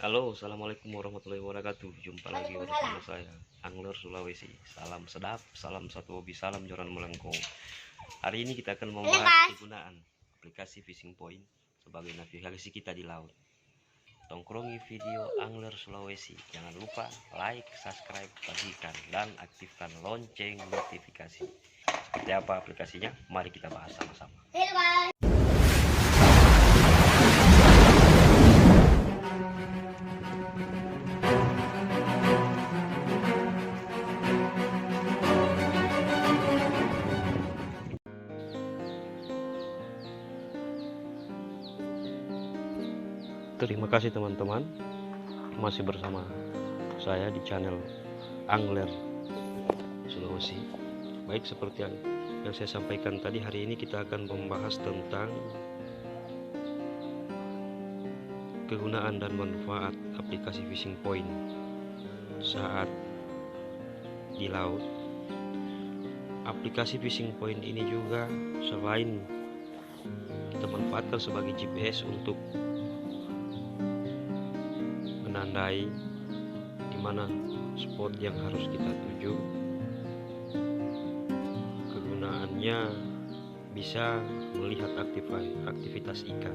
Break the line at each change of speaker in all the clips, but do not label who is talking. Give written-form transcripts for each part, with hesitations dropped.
Halo, assalamualaikum warahmatullahi wabarakatuh. Jumpa lagi bersama saya, Angler Sulawesi. Salam sedap, salam satu hobi, salam joran melengkung. Hari ini kita akan membahas kegunaan aplikasi Fishing Point sebagai navigasi kita di laut. Tongkrongi video Angler Sulawesi. Jangan lupa like, subscribe, bagikan, dan aktifkan lonceng notifikasi. Seperti apa aplikasinya? Mari kita bahas sama-sama. Terima kasih teman-teman masih bersama saya di channel Angler Sulawesi. Baik, seperti yang saya sampaikan tadi, hari ini kita akan membahas tentang kegunaan dan manfaat aplikasi Fishing Point saat di laut. Aplikasi Fishing Point ini juga selain kita manfaatkan sebagai GPS untuk menandai di mana spot yang harus kita tuju, kegunaannya bisa melihat aktivitas ikan.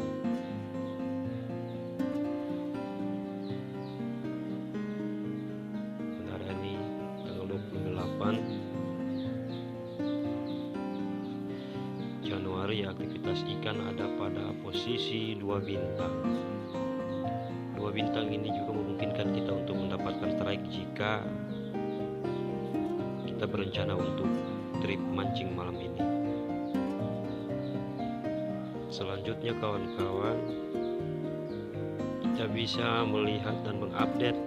Pada hari ini tanggal 28 Januari, aktivitas ikan ada pada posisi 2 bintang. 2 bintang ini juga memungkinkan kita untuk mendapatkan strike jika kita berencana untuk trip mancing malam ini. Selanjutnya kawan-kawan, kita bisa melihat dan mengupdate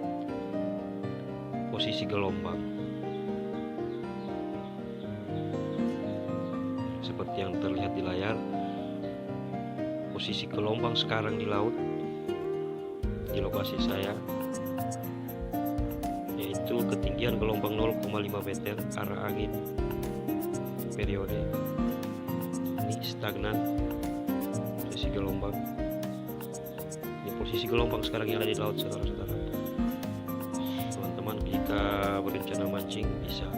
posisi gelombang seperti yang terlihat di layar. Posisi gelombang sekarang di laut di lokasi saya, yaitu ketinggian gelombang 0,5 meter, arah angin periode ini stagnan. Posisi gelombang ini, posisi gelombang sekarang yang ada di laut, saudara-saudara. Teman-teman jika berencana mancing bisa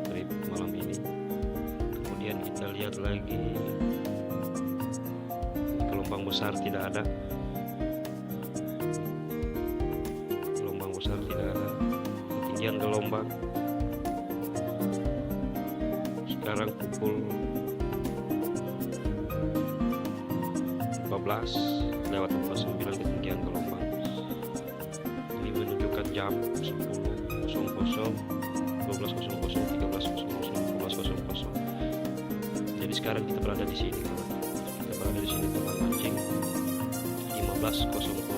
trip malam ini. Kemudian kita lihat lagi, gelombang besar tidak ada. Ketinggian gelombang sekarang pukul 14:49, ketinggian gelombang ini menunjukkan jam 10.00, 12.00, 13.00, 14.00. Jadi sekarang kita berada di sini, kawan. Kita berada di sini tempat mancing 15.00.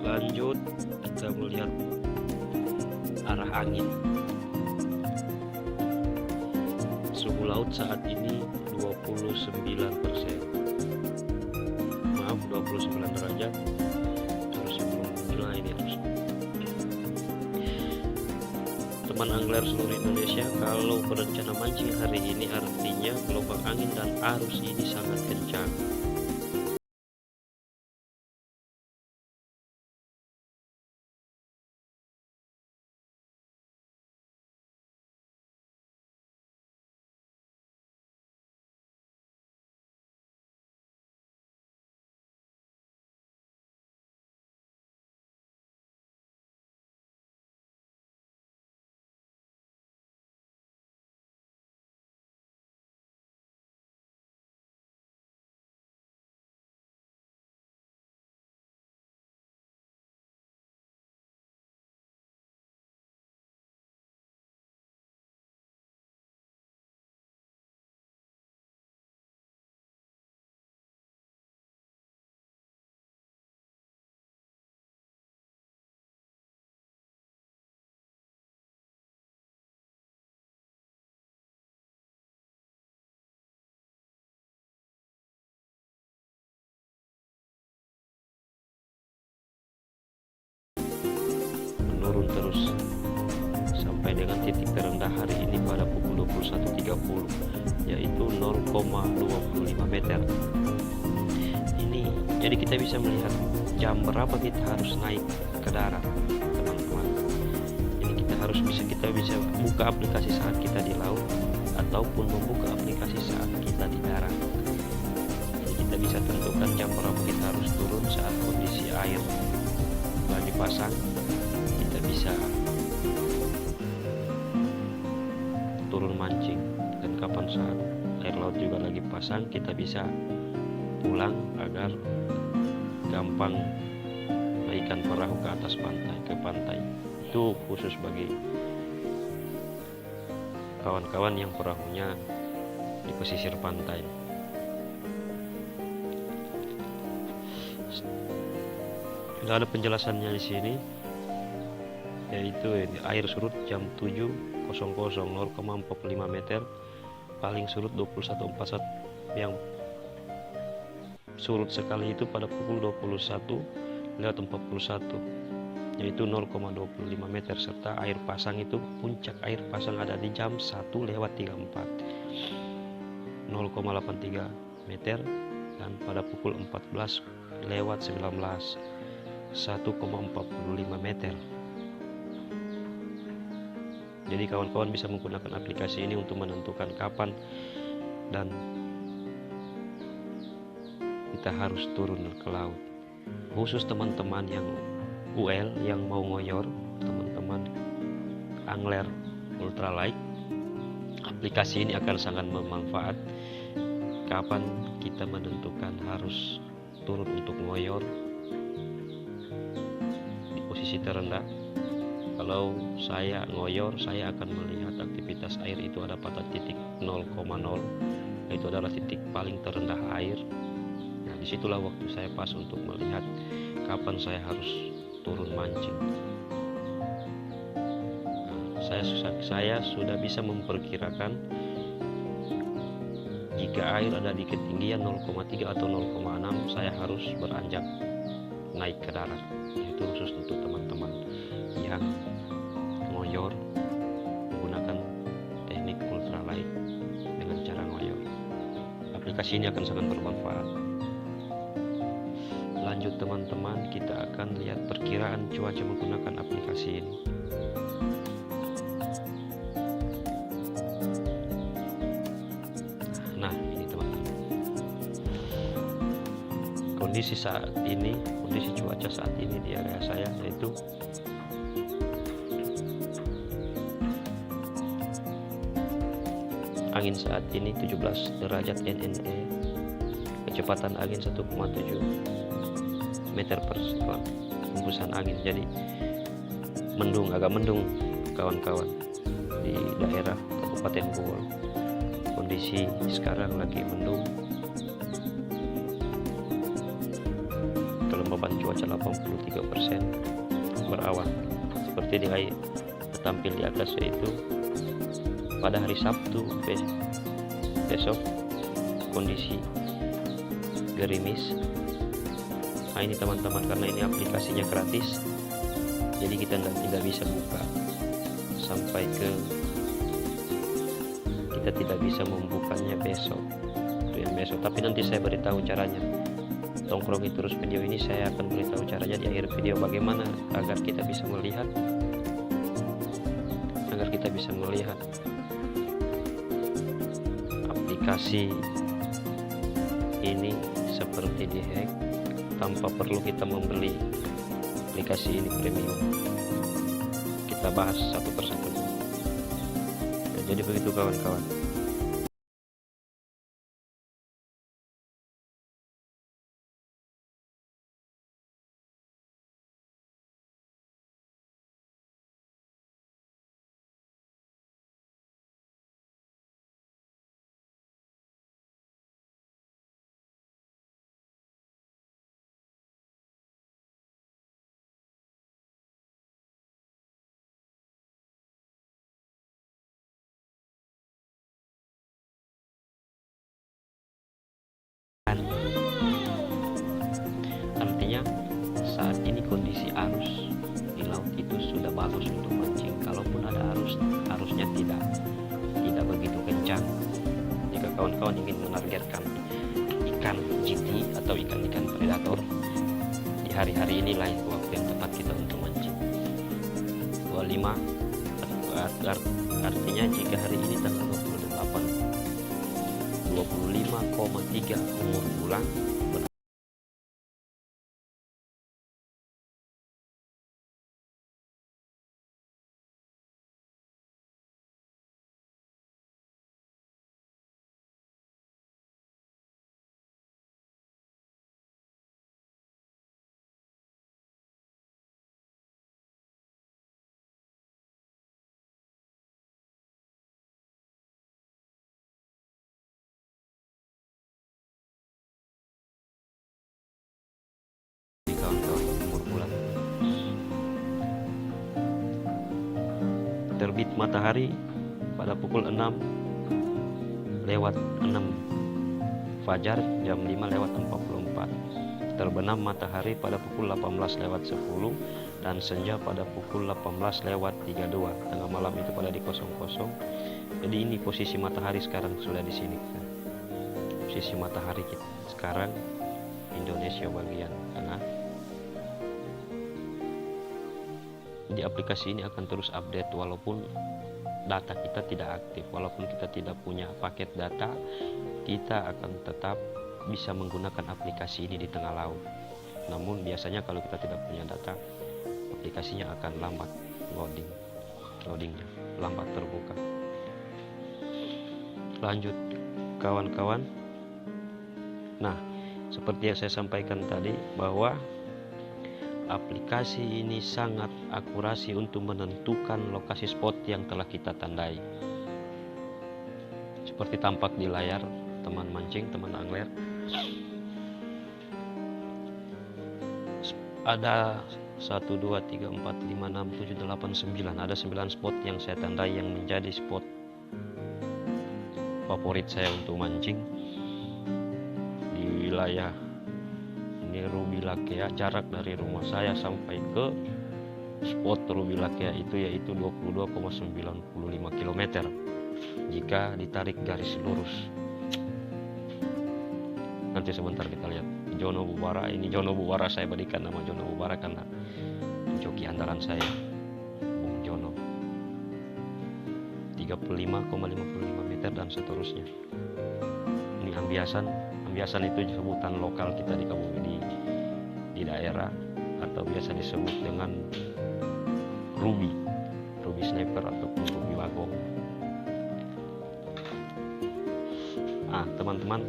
Lanjut, kita melihat arah angin. Suhu laut saat ini 29%. Maaf, 29 derajat. Harusnya belum gila ini harus. Teman angler seluruh Indonesia, kalau berencana mancing hari ini, artinya gelombang angin dan arus ini sangat kencang. Menurun terus sampai dengan titik terendah hari ini pada pukul 21.30 yaitu 0,25 meter. Ini jadi kita bisa melihat jam berapa kita harus naik ke darat, teman-teman. Ini kita bisa buka aplikasi saat kita di laut ataupun membuka aplikasi saat kita di darat. Jadi kita bisa tentukan jam berapa kita harus turun saat kondisi air lagi pasang. Kita bisa turun mancing, dan kapan saat air laut juga lagi pasang kita bisa pulang agar gampang naikkan perahu ke atas pantai. Itu khusus bagi kawan-kawan yang perahunya di pesisir pantai. Sudah ada penjelasannya di sini, yaitu air surut jam 7.00 0,45 meter, paling surut 21.41. Yang surut sekali itu pada pukul 21.41, yaitu 0,25 meter, serta air pasang itu puncak air pasang ada di jam 1.34 0,83 meter, dan pada pukul 14.19 1,45 meter. Jadi kawan-kawan bisa menggunakan aplikasi ini untuk menentukan kapan dan kita harus turun ke laut. Khusus teman-teman yang UL yang mau ngoyor, teman-teman angler ultralight, aplikasi ini akan sangat bermanfaat kapan kita menentukan harus turun untuk ngoyor di posisi terendah. Kalau saya ngoyor, saya akan melihat aktivitas air itu ada pada titik 0,0, itu adalah titik paling terendah air. Nah, disitulah waktu saya pas untuk melihat kapan saya harus turun mancing. Nah, saya sudah bisa memperkirakan jika air ada di ketinggian 0,3 atau 0,6, saya harus beranjak naik ke darat. Itu khusus untuk teman-teman yang ngoyor menggunakan teknik ultralight dengan cara ngoyor. Aplikasi ini akan sangat bermanfaat. Lanjut teman-teman, kita akan lihat perkiraan cuaca menggunakan aplikasi ini. Nah, ini teman-teman, kondisi cuaca saat ini di area saya, yaitu angin saat ini 17 derajat NNE, kecepatan angin 1,7 meter per sekon, hembusan angin. Jadi agak mendung kawan-kawan di daerah Kabupaten Bogor. Kondisi sekarang lagi mendung, kelembaban cuaca 83%, berawan seperti tampil di atas, yaitu pada hari Sabtu besok kondisi gerimis. Nah, ini teman-teman, karena ini aplikasinya gratis, jadi kita tidak bisa buka sampai kita tidak bisa membukanya besok, tapi nanti saya beritahu caranya. Tongkrongi terus video ini, saya akan beritahu caranya di akhir video bagaimana agar kita bisa melihat aplikasi ini seperti dihack tanpa perlu kita membeli aplikasi ini premium. Kita bahas satu persatu. Jadi begitu kawan-kawan. Artinya saat ini kondisi arus di laut itu sudah bagus untuk mancing. Kalaupun ada arusnya tidak begitu kencang, kawan-kawan ingin menargetkan ikan GT atau ikan-ikan predator, di hari-hari inilah waktu yang tepat kita untuk mancing. 25 artinya jika hari ini tanggal 28, 25,3 umur bulan. Kawan-kawan, umur bulan. Terbit matahari pada pukul 6:06 fajar, jam 5:44. Terbenam matahari pada pukul 18:10 dan senja pada pukul 18:32. Tengah malam itu pada di 00. Jadi ini posisi matahari sekarang sudah di sini. Posisi matahari kita sekarang Indonesia bagian tengah. Di aplikasi ini akan terus update walaupun data kita tidak aktif, walaupun kita tidak punya paket data, kita akan tetap bisa menggunakan aplikasi ini di tengah laut. Namun biasanya kalau kita tidak punya data, aplikasinya akan lambat loadingnya lambat terbuka. Lanjut kawan-kawan. Nah, seperti yang saya sampaikan tadi bahwa aplikasi ini sangat akurasi untuk menentukan lokasi spot yang telah kita tandai. Seperti tampak di layar teman mancing, teman angler. Ada 1, 2, 3, 4, 5, 6, 7, 8, 9. Ada 9 spot yang saya tandai yang menjadi spot favorit saya untuk mancing di wilayah ini Ruby Lakea. Jarak dari rumah saya sampai ke spot Ruby Lakea itu yaitu 22,95 km jika ditarik garis lurus. Nanti sebentar kita lihat Jono Bubara. Ini Jono Bubara, saya berikan nama Jono Bubara karena joki andalan saya, Bung Jono. 35,55 meter dan seterusnya. Ini ambiasan itu sebutan lokal kita di kabupaten di daerah, atau biasa disebut dengan ruby sniper ataupun ruby bagong. Teman-teman,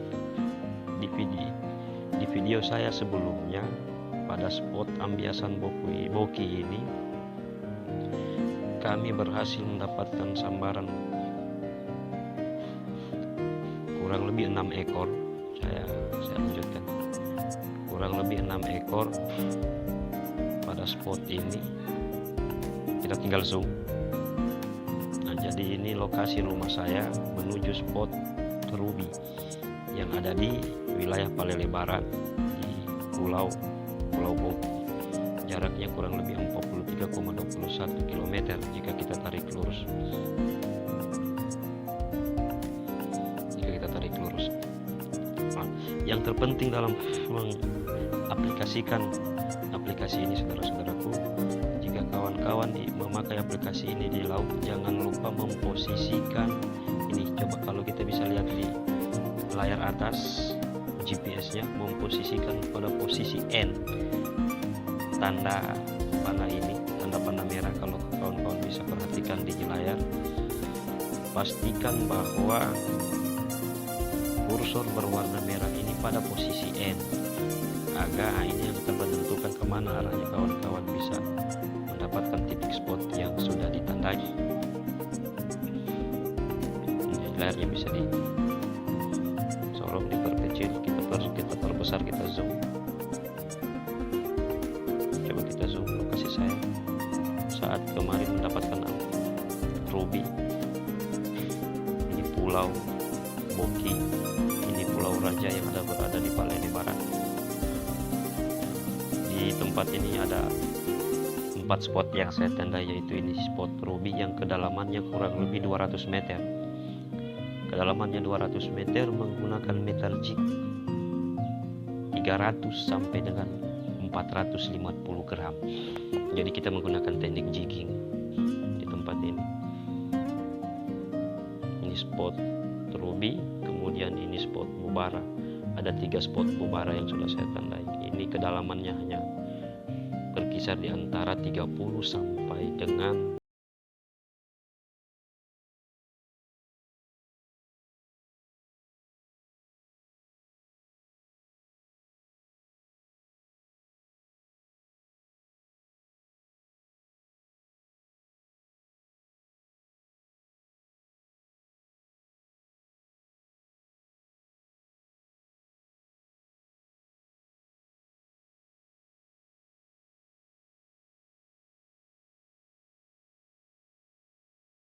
di video saya sebelumnya pada spot ambiasan boki ini kami berhasil mendapatkan sambaran kurang lebih 6 ekor. Saya lanjutkan, kurang lebih 6 ekor pada spot ini. Kita tinggal zoom. Nah, jadi ini lokasi rumah saya menuju spot ruby yang ada di wilayah Palele Barat di Pulau Boki. Jaraknya kurang lebih 43,21 km jika kita tarik lurus. Yang terpenting dalam mengaplikasikan aplikasi ini, saudara-saudaraku, jika kawan-kawan memakai aplikasi ini di laut, jangan lupa memposisikan ini. Coba kalau kita bisa lihat di layar atas GPS-nya, memposisikan pada posisi N, tanda panah ini, tanda panah merah. Kalau kawan-kawan bisa perhatikan di layar, pastikan bahwa kursor berwarna merah ini pada posisi N, agar ini yang akan menentukan kemana arahnya kawan-kawan bisa mendapatkan titik spot yang sudah ditandai. Layarnya bisa disorot, diperkecil, kita perbesar, kita zoom. Coba kita zoom lokasi saya saat kemarin mendapatkan ruby. Ini Pulau Boki, ini Pulau Raja yang berada di Palele Barat. Di tempat ini ada 4 spot yang saya tandai, yaitu ini spot ruby yang kedalamannya kurang lebih 200 meter. kedalamannya 200 meter menggunakan metal jig 300 sampai dengan 450 gram. Jadi kita menggunakan teknik jigging di tempat ini. Ini spot ruby, kemudian ini spot bubara. Ada 3 spot bubara yang sudah saya tandai. Ini kedalamannya hanya berkisar di antara 30 sampai dengan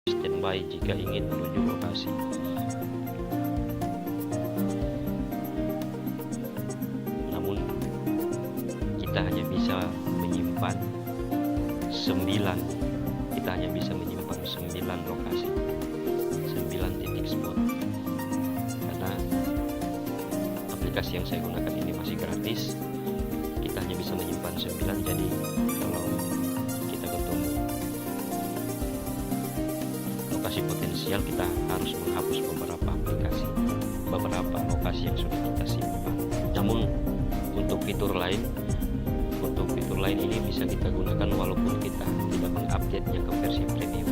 standby jika ingin menuju lokasi. Namun kita hanya bisa menyimpan 9, kita hanya bisa menyimpan 9 lokasi, 9 titik spot, karena aplikasi yang saya gunakan ini masih gratis. Kita hanya bisa menyimpan 9, jadi kalau kita ketemu lokasi potensial, kita harus menghapus beberapa lokasi yang sudah kita simpan. Namun untuk fitur lain ini bisa kita gunakan walaupun kita tidak mengupdate-nya ke versi premium.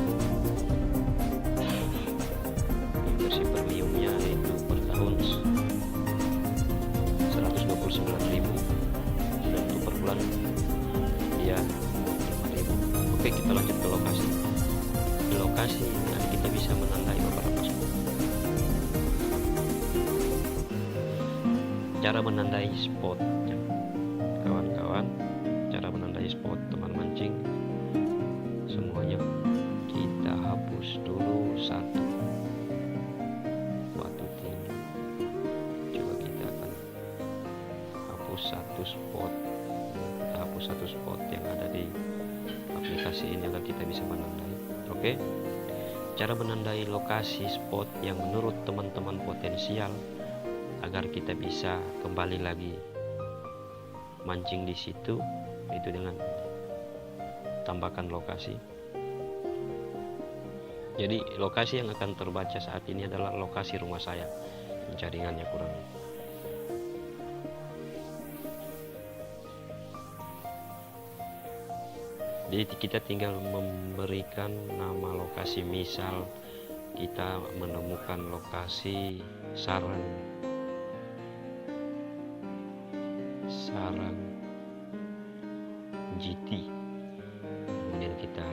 Versi premiumnya itu per tahun 129.000 dan untuk per bulan dia 5.000. Oke, kita lanjut ke lokasi. Di lokasi nanti kita bisa menandai beberapa spot. Cara menandai spot, kawan-kawan, cara menandai spot teman mancing, semuanya kita hapus dulu satu batu tinggi. Coba kita akan hapus satu spot, kita hapus satu spot yang ada di aplikasi ini agar kita bisa menandai. Oke, cara menandai lokasi spot yang menurut teman-teman potensial agar kita bisa kembali lagi mancing di situ, itu dengan tambahkan lokasi. Jadi lokasi yang akan terbaca saat ini adalah lokasi rumah saya, jaringannya kurang. Jadi kita tinggal memberikan nama lokasi. Misal kita menemukan lokasi sarang GT, kemudian kita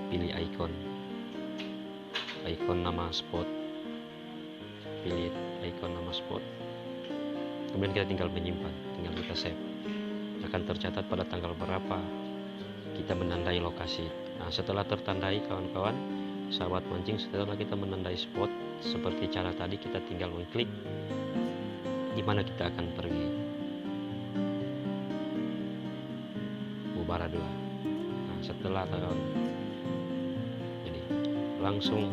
pilih icon nama spot, pilih icon nama spot, kemudian kita tinggal menyimpan, tinggal kita save. Akan tercatat pada tanggal berapa kita menandai lokasi. Nah, setelah tertandai kawan-kawan, sahabat mancing, setelah kita menandai spot seperti cara tadi, kita tinggal mengklik di mana kita akan pergi. Bubara 2. Nah, setelah kawan, jadi langsung.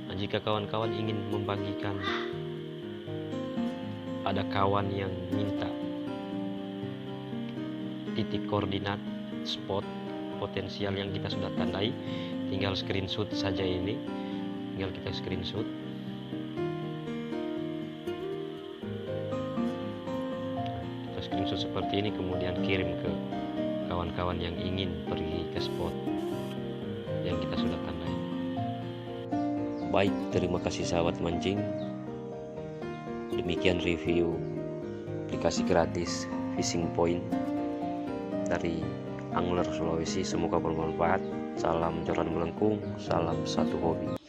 Nah, jika kawan-kawan ingin membagikan, ada kawan yang minta titik koordinat spot potensial yang kita sudah tandai, tinggal screenshot saja ini, tinggal kita screenshot. Kita screenshot seperti ini, kemudian kirim ke kawan-kawan yang ingin pergi ke spot yang kita sudah tandai. Baik, terima kasih sahabat mancing. Demikian review aplikasi gratis Fishing Point dari Angler Sulawesi. Semoga bermanfaat. Salam joran melengkung, salam satu hobi.